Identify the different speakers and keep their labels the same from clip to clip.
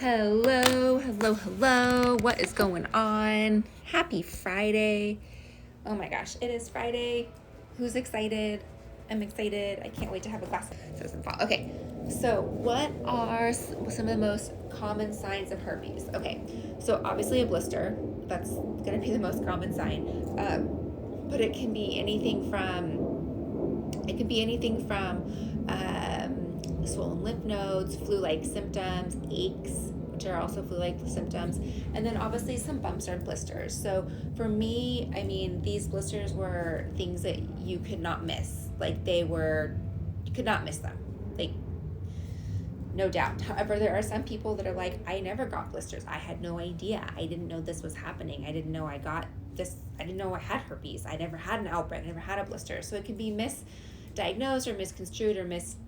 Speaker 1: Hello, hello, hello. What is going on? Happy Friday. Oh my gosh, it is Friday. Who's excited? I'm excited. I can't wait to have a glass so it doesn't fall. Okay, so what are some of the most common signs of herpes? Okay, so obviously a blister. That's going to be the most common sign. But it can be anything from swollen lymph nodes, flu-like symptoms, aches, which are also flu-like symptoms, and then obviously some bumps or blisters. So for me, I mean, these blisters were things that you could not miss. You could not miss them. Like, no doubt. However, there are some people that are like, I never got blisters. I had no idea. I didn't know this was happening. I didn't know I got this. I didn't know I had herpes. I never had an outbreak. I never had a blister. So it can be misdiagnosed or misconstrued or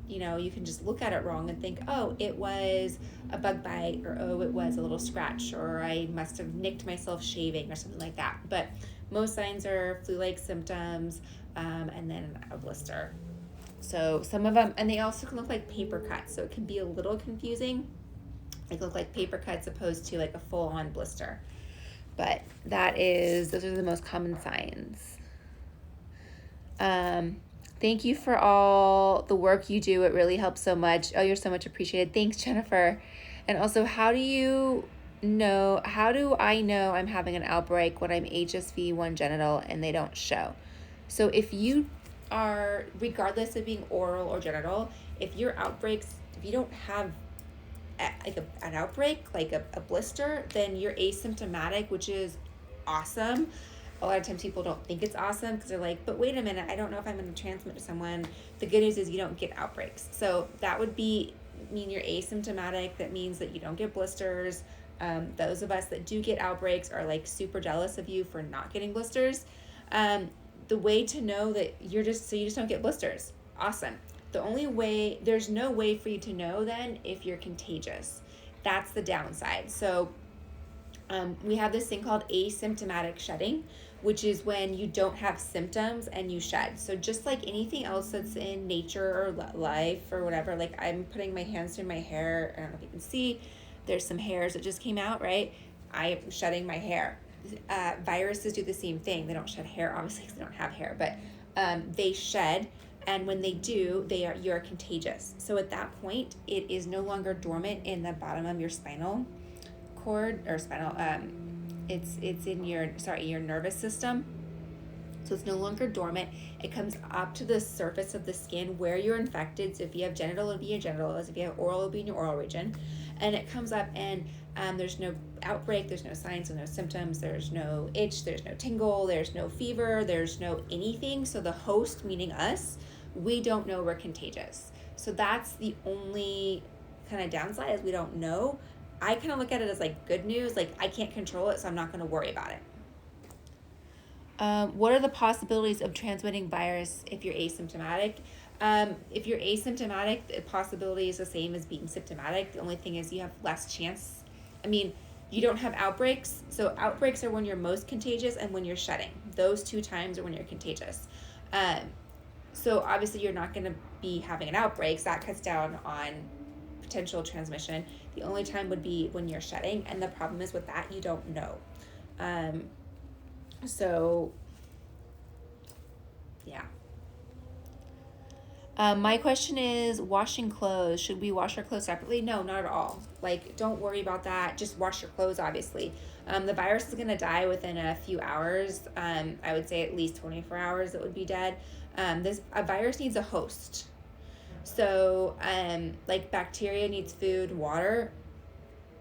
Speaker 1: you can just look at it wrong and think, oh, it was a bug bite, or oh, it was a little scratch, or I must have nicked myself shaving or something like that. But most signs are flu-like symptoms, and then a blister. So some of them, and they also can look like paper cuts, so it can be a little confusing. They look like paper cuts opposed to like a full-on blister. But those are the most common signs. Thank you for all the work you do. It really helps so much. Oh, you're so much appreciated. Thanks, Jennifer. And also, how do I know I'm having an outbreak when I'm HSV1 genital and they don't show? So if you are, regardless of being oral or genital, if you don't have an outbreak, like a blister, then you're asymptomatic, which is awesome. A lot of times people don't think it's awesome because they're like, but wait a minute, I don't know if I'm going to transmit to someone. The good news is you don't get outbreaks. So that would mean you're asymptomatic. That means that you don't get blisters. Those of us that do get outbreaks are like super jealous of you for not getting blisters. The way to know that you just don't get blisters. Awesome. There's no way for you to know then if you're contagious. That's the downside. So we have this thing called asymptomatic shedding, which is when you don't have symptoms and you shed. So just like anything else that's in nature or life or whatever, like I'm putting my hands through my hair. I don't know if you can see, there's some hairs that just came out, right? I'm shedding my hair. Viruses do the same thing. They don't shed hair, obviously, because they don't have hair, but they shed. And when they do, you're contagious. So at that point, it is no longer dormant in the bottom of your spinal cord or spinal. It's in your nervous system. So it's no longer dormant. It comes up to the surface of the skin where you're infected. So if you have genital, it'll be your genitals. If you have oral, it'll be in your oral region. And it comes up and there's no outbreak, there's no signs, there's no symptoms, there's no itch, there's no tingle, there's no fever, there's no anything. So the host, meaning us, we don't know we're contagious. So that's the only kind of downside, is we don't know. I kind of look at it as like good news. Like, I can't control it, so I'm not going to worry about it. What are the possibilities of transmitting virus if you're asymptomatic? If you're asymptomatic, the possibility is the same as being symptomatic. The only thing is you have less chance. I mean, you don't have outbreaks. So outbreaks are when you're most contagious and when you're shedding. Those two times are when you're contagious. So obviously you're not going to be having an outbreak. So that cuts down on potential transmission. The only time would be when you're shedding. And the problem is with that, you don't know. So yeah. My question is washing clothes. Should we wash our clothes separately? No, not at all. Like, don't worry about that. Just wash your clothes, obviously. The virus is going to die within a few hours. I would say at least 24 hours it would be dead. A virus needs a host. So, like bacteria needs food, water,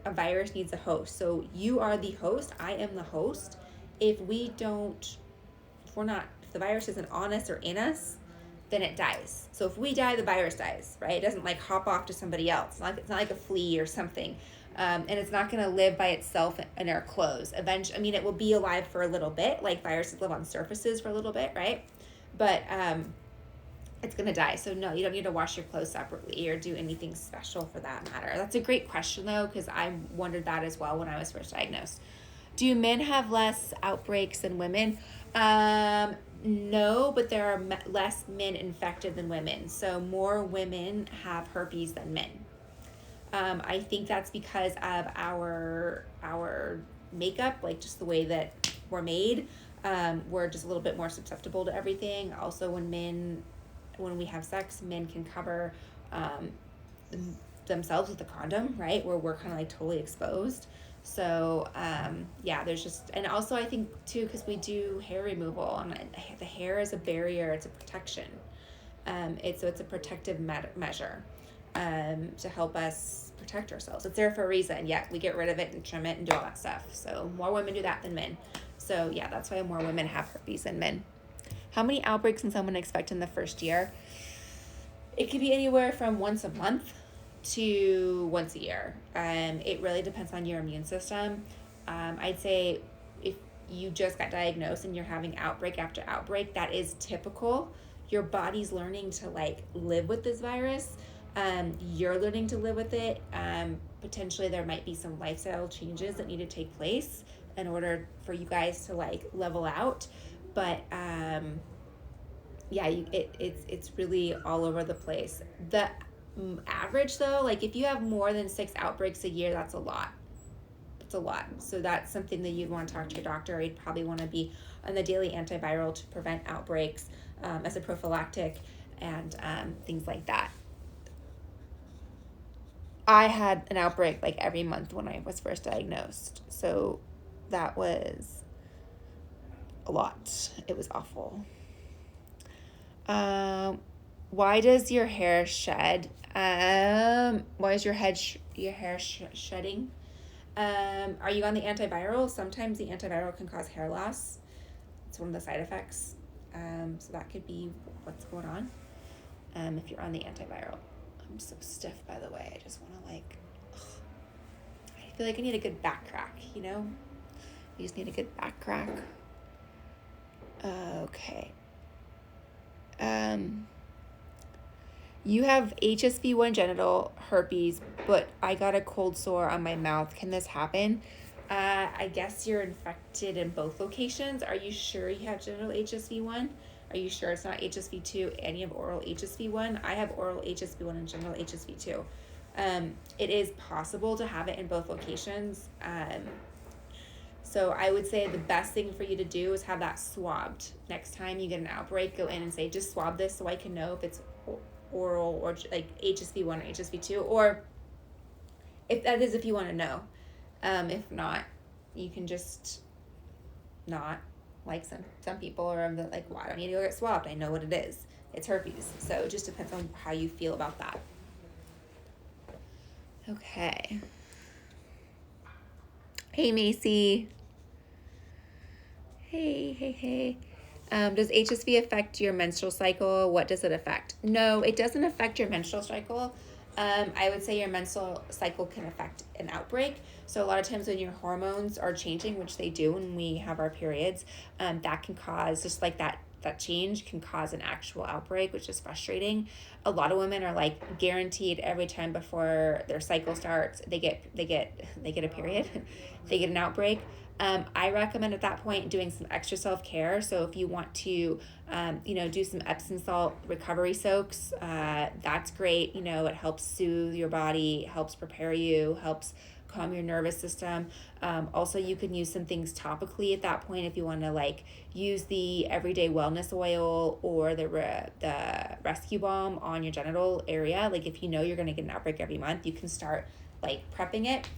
Speaker 1: a virus needs a host. So you are the host. I am the host. If the virus isn't on us or in us, then it dies. So if we die, the virus dies, right? It doesn't like hop off to somebody else. It's not like a flea or something. And it's not going to live by itself in our clothes. Eventually, it will be alive for a little bit, like viruses live on surfaces for a little bit, right? But it's going to die. So no, you don't need to wash your clothes separately or do anything special for that matter. That's a great question though, because I wondered that as well when I was first diagnosed. Do men have less outbreaks than women? No, but there are less men infected than women. So more women have herpes than men. I think that's because of our makeup, like just the way that we're made. We're just a little bit more susceptible to everything. Also, when we have sex, men can cover themselves with a condom, right? Where we're kind of like totally exposed. So yeah, there's just, and also I think too, because we do hair removal, and the hair is a barrier, it's a protection. So it's a protective measure to help us protect ourselves. It's there for a reason. Yeah, we get rid of it and trim it and do all that stuff. So more women do that than men. So yeah, that's why more women have herpes than men. How many outbreaks can someone expect in the first year? It could be anywhere from once a month to once a year. It really depends on your immune system. I'd say if you just got diagnosed and you're having outbreak after outbreak, that is typical. Your body's learning to like live with this virus. You're learning to live with it. Potentially there might be some lifestyle changes that need to take place in order for you guys to like level out. But yeah, it's really all over the place. The average though, like if you have more than 6 outbreaks a year, that's a lot. It's a lot. So that's something that you'd want to talk to your doctor. You'd probably want to be on the daily antiviral to prevent outbreaks as a prophylactic and things like that. I had an outbreak like every month when I was first diagnosed. So that was a lot. It was awful. Why does your hair shed? Why is your hair shedding? Are you on the antiviral? Sometimes the antiviral can cause hair loss. It's one of the side effects. So that could be what's going on. If you're on the antiviral. I'm so stiff, by the way. I just want to I feel like I need a good back crack, you know? You just need a good back crack. Okay. You have HSV1 genital herpes, but I got a cold sore on my mouth. Can this happen? I guess you're infected in both locations. Are you sure you have genital HSV1? Are you sure it's not HSV2 and you have oral HSV1? I have oral HSV1 and genital HSV2. It is possible to have it in both locations. So I would say the best thing for you to do is have that swabbed. Next time you get an outbreak, go in and say, just swab this so I can know if it's oral or like HSV1 or HSV2, or if that is if you want to know. If not, you can just not. Like some people are like, well, I don't need to go get swabbed. I know what it is. It's herpes. So it just depends on how you feel about that. Okay. Hey, Macy. Hey. Does HSV affect your menstrual cycle? What does it affect? No, it doesn't affect your menstrual cycle. I would say your menstrual cycle can affect an outbreak. So a lot of times when your hormones are changing, which they do when we have our periods, that can cause, just like that change can cause an actual outbreak, which is frustrating. A lot of women are like guaranteed every time before their cycle starts, they get a period, they get an outbreak. I recommend at that point doing some extra self-care. So if you want to, do some Epsom salt recovery soaks, that's great. It helps soothe your body, helps prepare you, helps calm your nervous system. Also, you can use some things topically at that point if you want to use the everyday wellness oil or the rescue balm on your genital area. Like if you're going to get an outbreak every month, you can start prepping it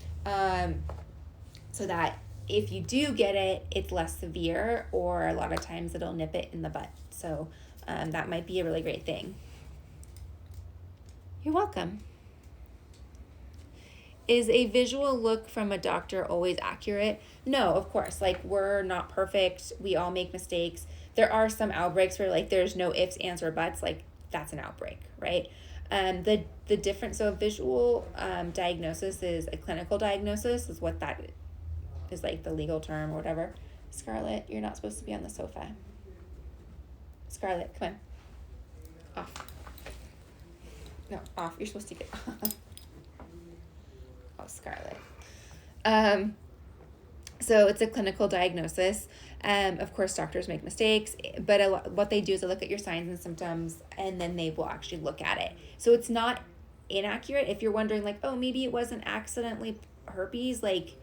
Speaker 1: so that if you do get it, it's less severe, or a lot of times it'll nip it in the butt. So that might be a really great thing. You're welcome. Is a visual look from a doctor always accurate? No, of course. We're not perfect. We all make mistakes. There are some outbreaks where there's no ifs, ands, or buts. That's an outbreak, right? The difference, so a visual diagnosis is a clinical diagnosis, is what that is, the legal term or whatever. Scarlett, you're not supposed to be on the sofa. Scarlett, come on. Off. No, off. You're supposed to get off. Oh, Scarlett. So it's a clinical diagnosis. Of course, doctors make mistakes, but what they do is they look at your signs and symptoms, and then they will actually look at it. So it's not inaccurate. If you're wondering like, oh, maybe it wasn't accidentally herpes, like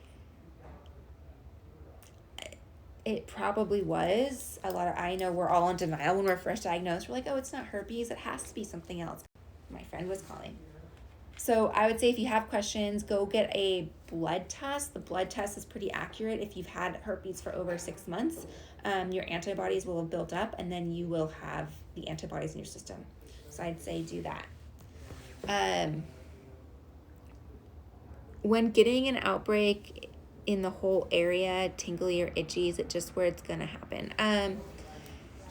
Speaker 1: it probably was. I know we're all in denial when we're first diagnosed. We're like, oh, it's not herpes. It has to be something else. My friend was calling. So I would say if you have questions, go get a blood test. The blood test is pretty accurate. If you've had herpes for over 6 months, your antibodies will have built up, and then you will have the antibodies in your system. So I'd say do that. When getting an outbreak in the whole area, tingly or itchy, is it just where it's going to happen?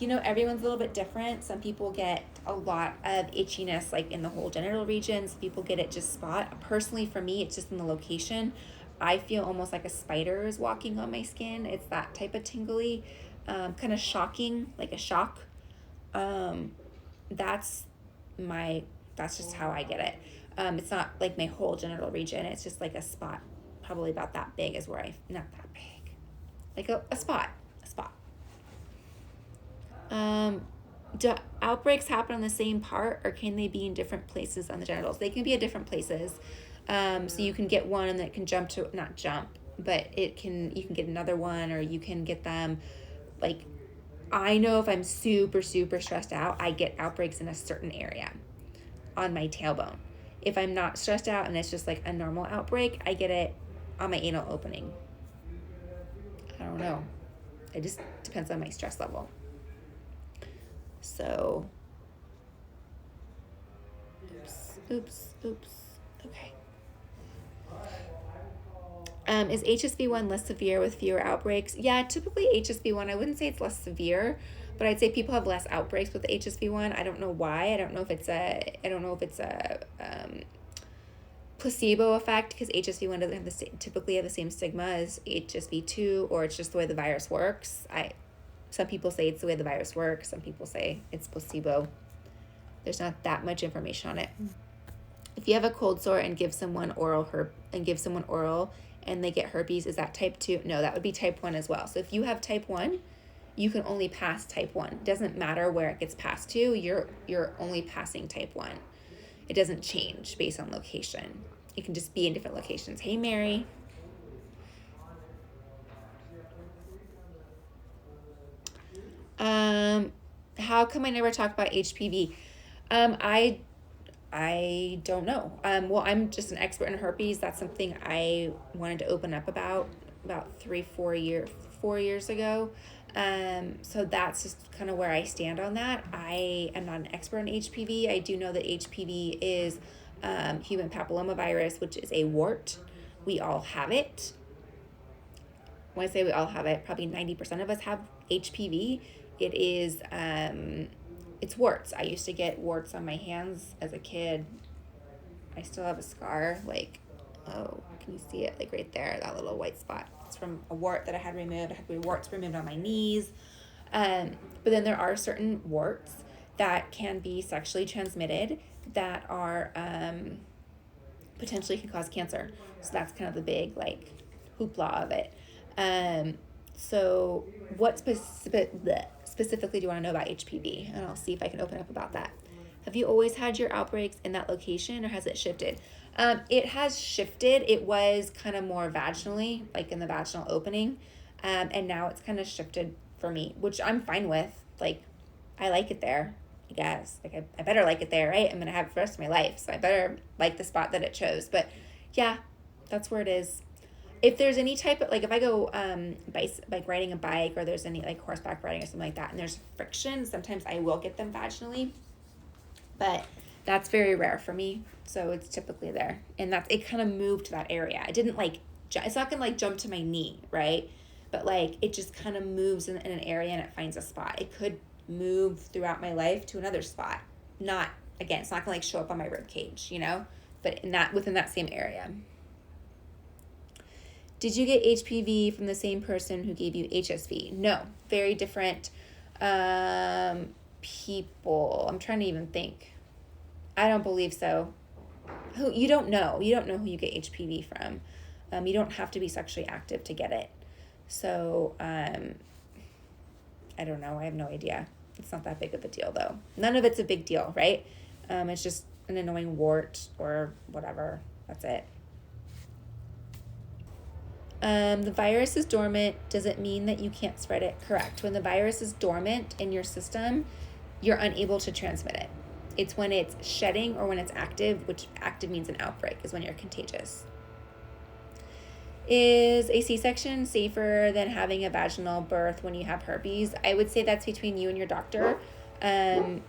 Speaker 1: Everyone's a little bit different. Some people get a lot of itchiness like in the whole genital region. Some people get it just spot. Personally, for me, it's just in the location. I feel almost like a spider is walking on my skin. It's that type of tingly, kind of shocking, like a shock. That's just how I get it. It's not like my whole genital region. It's just like a spot, probably about that big is where not that big, like a spot. Do outbreaks happen on the same part, or can they be in different places on the genitals? They can be at different places. So you can get one and that can not jump, but you can get another one, or you can get them like, I know if I'm super, super stressed out, I get outbreaks in a certain area on my tailbone. If I'm not stressed out and it's just like a normal outbreak, I get it on my anal opening. I don't know. It just depends on my stress level. So, oops. Okay. Is HSV1 less severe with fewer outbreaks? Yeah, typically HSV1, I wouldn't say it's less severe, but I'd say people have less outbreaks with HSV1. I don't know why. I don't know if it's a placebo effect, because HSV1 doesn't typically have the same stigma as HSV2, or it's just the way the virus works. Some people say it's the way the virus works. Some people say it's placebo. There's not that much information on it. If you have a cold sore and give someone oral and they get herpes, is that type 2? No, that would be type 1 as well. So if you have type 1, you can only pass type 1. It doesn't matter where it gets passed to. You're only passing type 1. It doesn't change based on location. It can just be in different locations. Hey, Mary. How come I never talk about HPV? I don't know. Well, I'm just an expert in herpes. That's something I wanted to open up about 4 years ago. So that's just kind of where I stand on that. I am not an expert in HPV. I do know that HPV is human papillomavirus, which is a wart. We all have it. When I say we all have it, probably 90% of us have HPV. It is, it's warts. I used to get warts on my hands as a kid. I still have a scar, like, oh, can you see it? Like right there, that little white spot. It's from a wart that I had removed. I had warts removed on my knees. But then there are certain warts that can be sexually transmitted that are potentially can cause cancer. So that's kind of the big like hoopla of it. So what specifically do you want to know about HPV? And I'll see if I can open up about that. Have you always had your outbreaks in that location, or has it shifted? It has shifted. It was kind of more vaginally, like in the vaginal opening. And now it's kind of shifted for me, which I'm fine with. Like, I like it there, I guess. Like, I better like it there, right? I'm going to have it for the rest of my life. So I better like the spot that it chose. But yeah, that's where it is. If there's any type of, like if I go like riding a bike, or there's any like horseback riding or something like that, and there's friction, sometimes I will get them vaginally, but that's very rare for me. So it's typically there, and it kind of moved to that area. It didn't like, it's not gonna like jump to my knee, right? But like it just kind of moves in an area and it finds a spot. It could move throughout my life to another spot. It's not gonna like show up on my rib cage, but within that same area. Did you get HPV from the same person who gave you HSV? No, very different people. I'm trying to even think. I don't believe so. You don't know who you get HPV from. You don't have to be sexually active to get it. So I don't know. I have no idea. It's not that big of a deal though. None of it's a big deal, right? It's just an annoying wart or whatever. That's it. The virus is dormant. Does it mean that you can't spread it? Correct. When the virus is dormant in your system, you're unable to transmit it. It's when it's shedding or when it's active, which active means an outbreak, is when you're contagious. Is a C-section safer than having a vaginal birth when you have herpes? I would say that's between you and your doctor. My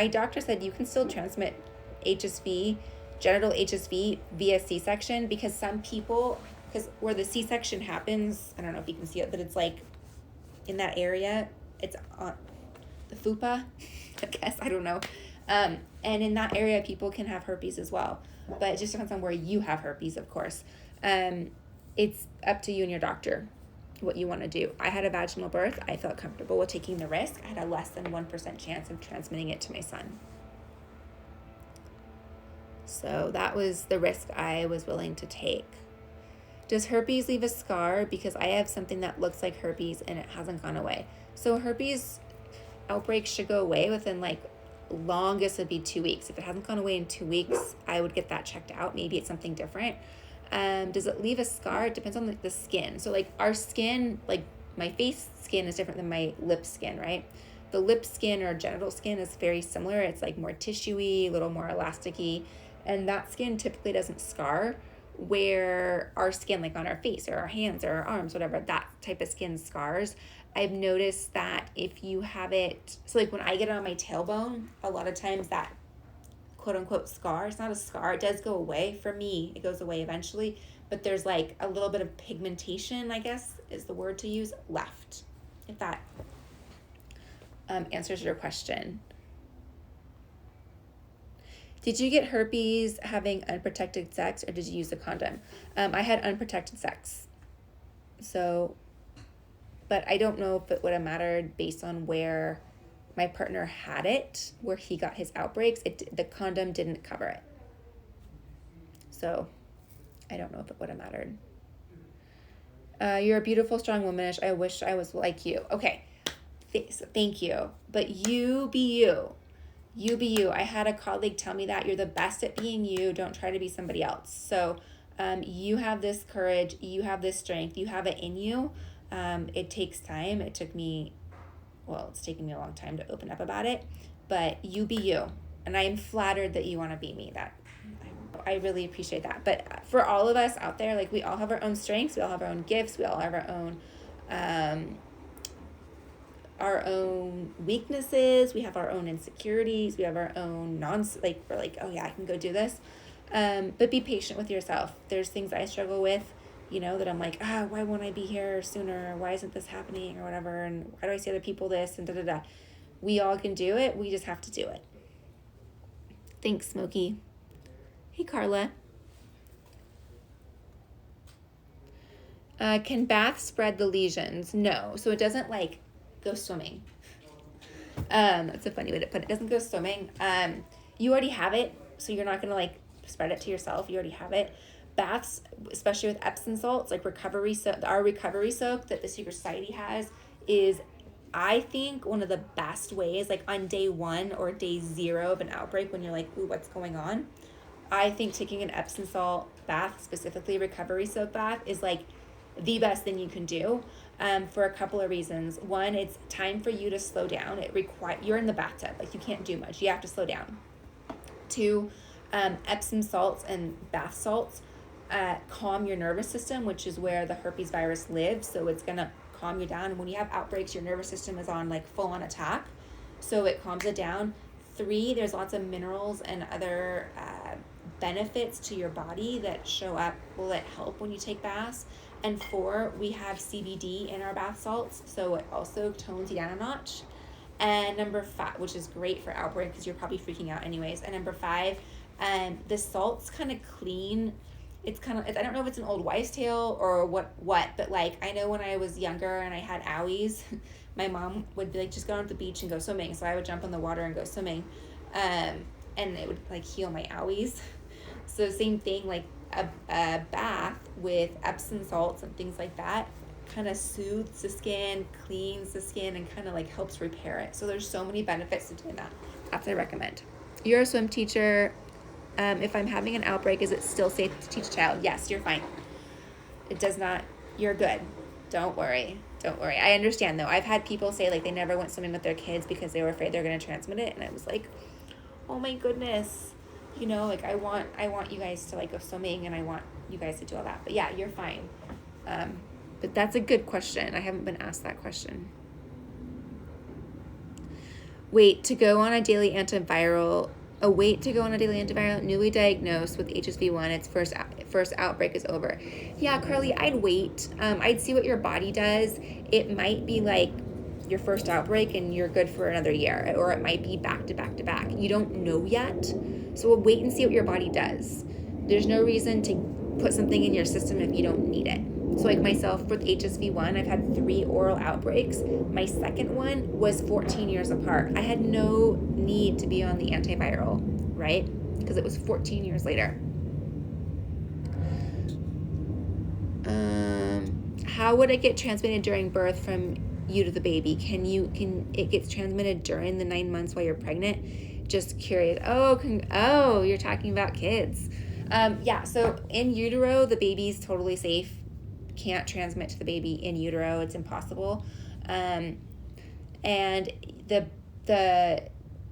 Speaker 1: doctor said you can still transmit HSV, genital HSV via C-section, because some people, because where the C-section happens, I don't know if you can see it, but it's like in that area, it's on the fupa, I guess, I don't know. And in that area, people can have herpes as well, but it just depends on where you have herpes, of course. It's up to you and your doctor what you want to do. I had a vaginal birth. I felt comfortable with taking the risk. I had a less than 1% chance of transmitting it to my son. So that was the risk I was willing to take. Does herpes leave a scar? Because I have something that looks like herpes and it hasn't gone away. So herpes outbreaks should go away within longest would be 2 weeks. If it hasn't gone away in 2 weeks, I would get that checked out. Maybe it's something different. Does it leave a scar? It depends on the skin. So our skin, my face skin is different than my lip skin, right? The lip skin or genital skin is very similar. It's more tissuey, a little more elasticy, and that skin typically doesn't scar, where our skin, on our face or our hands or our arms, whatever, that type of skin scars. I've noticed that if you have it, so when I get it on my tailbone, a lot of times that quote unquote scar, it's not a scar, it does go away. For me, it goes away eventually, but there's a little bit of pigmentation, I guess is the word to use, left, if that answers your question. Did you get herpes having unprotected sex, or did you use a condom? I had unprotected sex. So, but I don't know if it would have mattered based on where my partner had it, where he got his outbreaks. The condom didn't cover it. So I don't know if it would have mattered. You're a beautiful, strong womanish. I wish I was like you. Okay, thank you. But you be you. You be you. I had a colleague tell me that you're the best at being you. Don't try to be somebody else. So you have this courage. You have this strength. You have it in you. It takes time. It's taken me a long time to open up about it. But you be you. And I am flattered that you want to be me. I really appreciate that. But for all of us out there, we all have our own strengths. We all have our own gifts. We all have our own weaknesses. We have our own insecurities. We have our own we're oh yeah, I can go do this. But be patient with yourself. There's things I struggle with, that I'm why won't I be here sooner? Why isn't this happening or whatever? And why do I see other people this and da-da-da? We all can do it. We just have to do it. Thanks, Smokey. Hey, Carla. Can bath spread the lesions? No. So it doesn't go swimming. That's a funny way to put it. It doesn't go swimming. You already have it, so you're not gonna spread it to yourself. You already have it. Baths, especially with Epsom salts, our recovery soak that the Secret Society has, is I think one of the best ways, on day 1 or day 0 of an outbreak, when you're ooh, what's going on? I think taking an Epsom salt bath, specifically recovery soak bath, is the best thing you can do, for a couple of reasons. One, it's time for you to slow down. You're in the bathtub, you can't do much. You have to slow down. 2, Epsom salts and bath salts calm your nervous system, which is where the herpes virus lives. So it's gonna calm you down. And when you have outbreaks, your nervous system is on full on attack, so it calms it down. 3, there's lots of minerals and other benefits to your body that show up, that help when you take baths. And 4, we have CBD in our bath salts, so it also tones you down a notch. And number 5, which is great for outbreak because you're probably freaking out anyways. And number 5, the salts kind of clean. I don't know if it's an old wives' tale or what, but I know when I was younger and I had owies, my mom would be just go on to the beach and go swimming. So I would jump in the water and go swimming, and it would heal my owies. So same thing, a bath with Epsom salts and things like that kind of soothes the skin, cleans the skin, and kind of helps repair it. So there's so many benefits to doing that. That's what I recommend. You're a swim teacher. If I'm having an outbreak, is it still safe to teach a child? Yes, you're fine. It does not, you're good. Don't worry. Don't worry. I understand though. I've had people say like they never went swimming with their kids because they were afraid they're going to transmit it. And I was like, oh my goodness. You know, like I want you guys to like go swimming and I want you guys to do all that. But yeah, you're fine. But that's a good question. I haven't been asked that question. Wait to go on a daily antiviral. Newly diagnosed with HSV1. Its first outbreak is over. Yeah, Carly, I'd wait. I'd see what your body does. It might be like your first outbreak and you're good for another year, or it might be back to back to back. You don't know yet, so we'll wait and see what your body does. There's no reason to put something in your system if you don't need it. So like myself with HSV1, I've had 3 oral outbreaks. My second one was 14 years apart. I had no need to be on the antiviral, right? Because it was 14 years later. How would it get transmitted during birth from you to the baby? Can it gets transmitted during the 9 months while you're pregnant? Just curious. Oh, you're talking about kids. Yeah, so in utero, the baby's totally safe. Can't transmit to the baby in utero. It's impossible. And the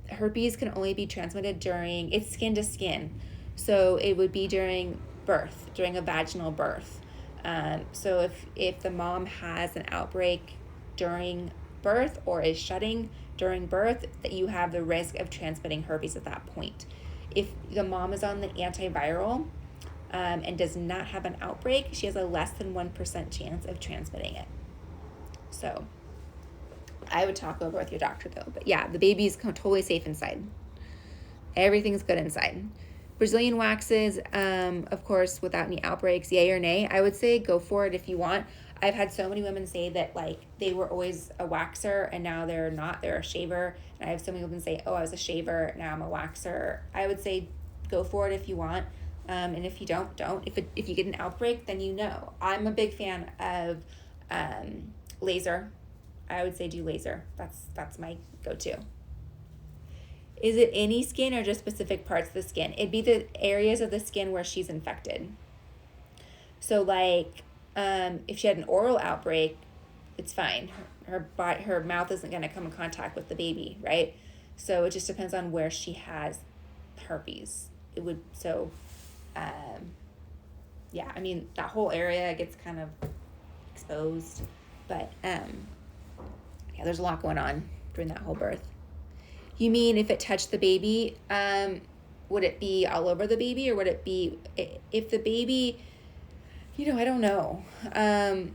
Speaker 1: herpes can only be transmitted during, it's skin to skin. So it would be during birth, during a vaginal birth. So if the mom has an outbreak during birth or is shedding during birth, that you have the risk of transmitting herpes at that point. If the mom is on the antiviral, and does not have an outbreak, she has a less than 1% chance of transmitting it. So I would talk over with your doctor though. But yeah, the baby's totally safe inside. Everything's good inside. Brazilian waxes, of course, without any outbreaks, yay or nay. I would say go for it if you want. I've had so many women say that like they were always a waxer and now they're not, they're a shaver. And I have so many women say, oh, I was a shaver, now I'm a waxer. I would say go for it if you want. And if you don't. If you get an outbreak, then you know. I'm a big fan of laser. I would say do laser. That's my go-to. Is it any skin or just specific parts of the skin? It'd be the areas of the skin where she's infected. So like if she had an oral outbreak, it's fine. Her mouth isn't going to come in contact with the baby, right? So it just depends on where she has herpes. It would yeah, I mean, that whole area gets kind of exposed, but yeah, there's a lot going on during that whole birth. You mean if it touched the baby, would it be all over the baby, or would it be, if the baby, I don't know. I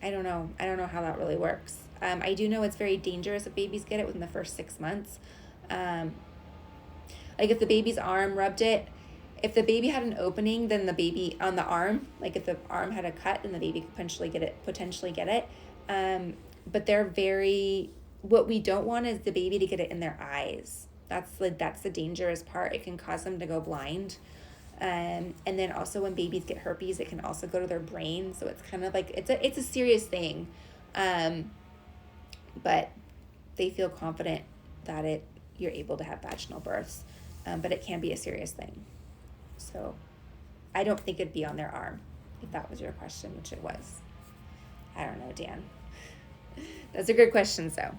Speaker 1: don't know how that really works. I do know it's very dangerous if babies get it within the first 6 months. Like if the baby's arm rubbed it, if the baby had an opening, then the baby on the arm, like if the arm had a cut, then the baby could potentially get it. But what we don't want is the baby to get it in their eyes. That's the dangerous part. It can cause them to go blind. And then also when babies get herpes, it can also go to their brain. So it's kind of like, it's a serious thing. But they feel confident that you're able to have vaginal births. But it can be a serious thing. So I don't think it'd be on their arm, if that was your question, which it was. I don't know, Dan. That's a good question, so.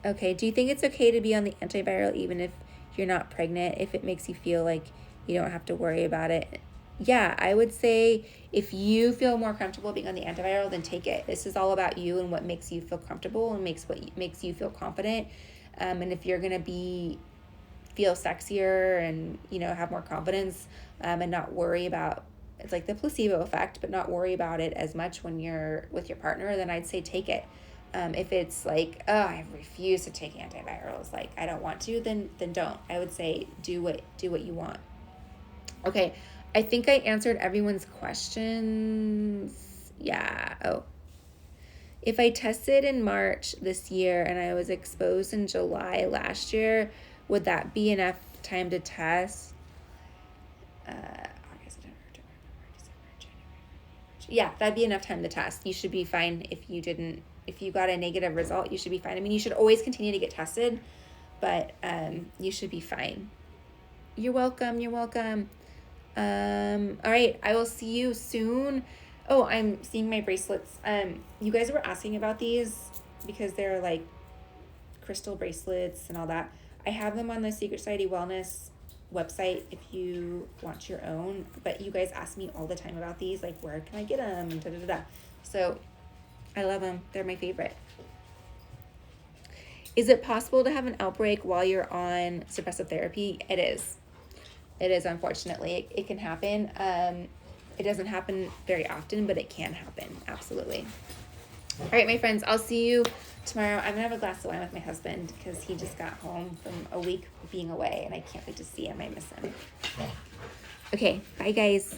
Speaker 1: Okay, do you think it's okay to be on the antiviral even if you're not pregnant, if it makes you feel like you don't have to worry about it? Yeah, I would say if you feel more comfortable being on the antiviral, then take it. This is all about you and what makes you feel comfortable and makes you feel confident. And if you're going to feel sexier and, have more confidence and not worry about, it's like the placebo effect, but not worry about it as much when you're with your partner, then I'd say take it. If it's like, oh, I refuse to take antivirals, like I don't want to, then don't. I would say do what you want. Okay, I think I answered everyone's questions. Yeah. Oh. If I tested in March this year and I was exposed in July last year, would that be enough time to test? August, September, October, November, December, January. Yeah, that'd be enough time to test. You should be fine if you didn't if you got a negative result, you should be fine. I mean, you should always continue to get tested, but you should be fine. You're welcome. You're welcome. All right, I will see you soon. Oh, I'm seeing my bracelets. You guys were asking about these because they're like crystal bracelets and all that. I have them on the Secret Society Wellness website if you want your own, but you guys ask me all the time about these, like where can I get them and da da da da. So I love them. They're my favorite. Is it possible to have an outbreak while you're on suppressive therapy? It is. It is, unfortunately. It can happen. It doesn't happen very often, but it can happen. Absolutely. All right, my friends, I'll see you tomorrow. I'm going to have a glass of wine with my husband because he just got home from a week being away, and I can't wait to see him. I miss him. Okay, bye, guys.